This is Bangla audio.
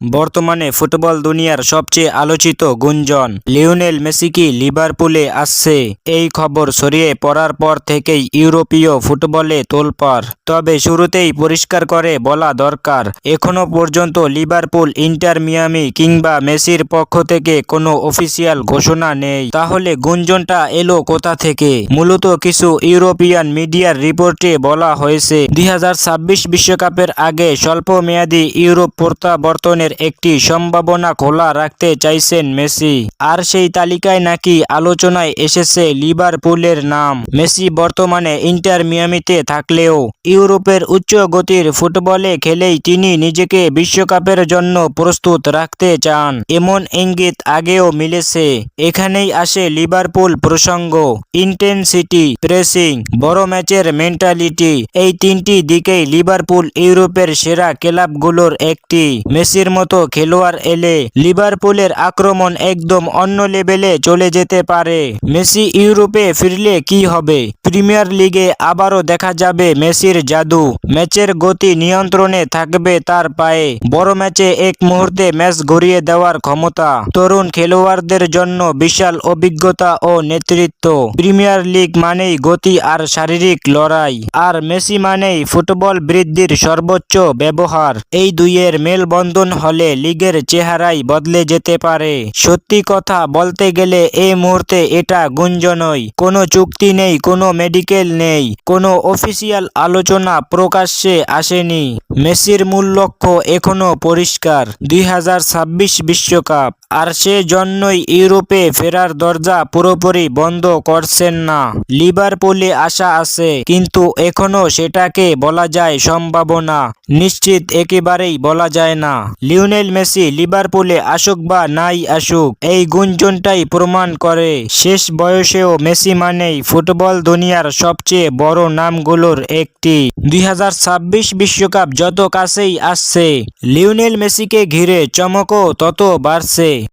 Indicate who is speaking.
Speaker 1: বর্তমানে ফুটবল দুনিয়ার সবচেয়ে আলোচিত গুঞ্জন লিওনেল মেসি কি লিভারপুলে আসছে। এই খবর ছড়িয়ে পড়ার পর থেকেই ইউরোপীয় ফুটবলে তোলপাড়। তবে শুরুতেই পরিষ্কার করে বলা দরকার, এখনো পর্যন্ত লিভারপুল, ইন্টার মিয়ামি কিংবা মেসির পক্ষ থেকে কোনো অফিসিয়াল ঘোষণা নেই। তাহলে গুঞ্জনটা এলো কোথা থেকে? মূলত কিছু ইউরোপিয়ান মিডিয়ার রিপোর্টে বলা হয়েছে 2026 বিশ্বকাপের আগে স্বল্পমেয়াদী ইউরোপ প্রত্যাবর্তনের একটি সম্ভাবনা খোলা রাখতে চাইছেন মেসি। আর সেই তালিকায় নাকি আলোচনায় এসেছে লিভারপুলের নাম। মেসি বর্তমানে ইন্টার মিয়ামিতে থাকলেও ইউরোপের উচ্চ গতির ফুটবলে খেলেই তিনি নিজেকে বিশ্বকাপের জন্য প্রস্তুত রাখতে চান, এমন ইঙ্গিত আগেও মিলেছে। এখানেই আসে লিভারপুল প্রসঙ্গ। ইন্টেনসিটি, প্রেসিং, বড় ম্যাচের মেন্টালিটি, এই তিনটি দিকেই লিভারপুল ইউরোপের সেরা ক্লাবগুলোর একটি। মেসির মতো খেলোয়াড় এলে লিভারপুলের আক্রমণ একদম অন্য লেভেলে চলে যেতে পারে। মেসি ইউরোপে ফিরলে কি হবে? প্রিমিয়ার লিগে আবারও দেখা যাবে মেসির জাদু। ম্যাচের গতি নিয়ন্ত্রণে থাকবে তার পায়ে। বড় ম্যাচে এক মুহূর্তে ম্যাচ ঘুরিয়ে দেওয়ার ক্ষমতা। তরুণ খেলোয়াড়দের জন্য বিশাল অভিজ্ঞতা ও নেতৃত্ব। প্রিমিয়ার লিগ মানেই গতি আর শারীরিক লড়াই, আর মেসি মানেই ফুটবল বৃদ্ধির সর্বোচ্চ ব্যবহার। এই দুইয়ের মেলবন্ধন হলে লিগের চেহারাই বদলে যেতে পারে। সত্যি কথা বলতে গেলে এই মুহূর্তে এটা গুঞ্জনই। কোনো চুক্তি নেই, কোনো মেডিকেল নেই, কোনো অফিসিয়াল আলোচনা প্রকাশ্যে আসেনি। মেসির মূল লক্ষ্য এখনো পরিষ্কার, 2026 বিশ্বকাপ। আর সেজন্যই ইউরোপে ফেরার দরজা পুরোপুরি বন্ধ করছেন না। লিভারপুলে আশা আছে, কিন্তু এখনো সেটাকে বলা যায় সম্ভাবনা। নিশ্চিত একেবারেই বলা যায় না। লিওনেল মেসি লিভারপুলে আসুক বা নাই আসুক, এই গুঞ্জনটাই প্রমাণ করে শেষ বয়সেও মেসি মানেই ফুটবল দুনিয়ার সবচেয়ে বড় নামগুলোর একটি। 2026 বিশ্বকাপ যত কাছেই আসছে, লিওনেল মেসিকে ঘিরে চমকও তত বাড়ছে।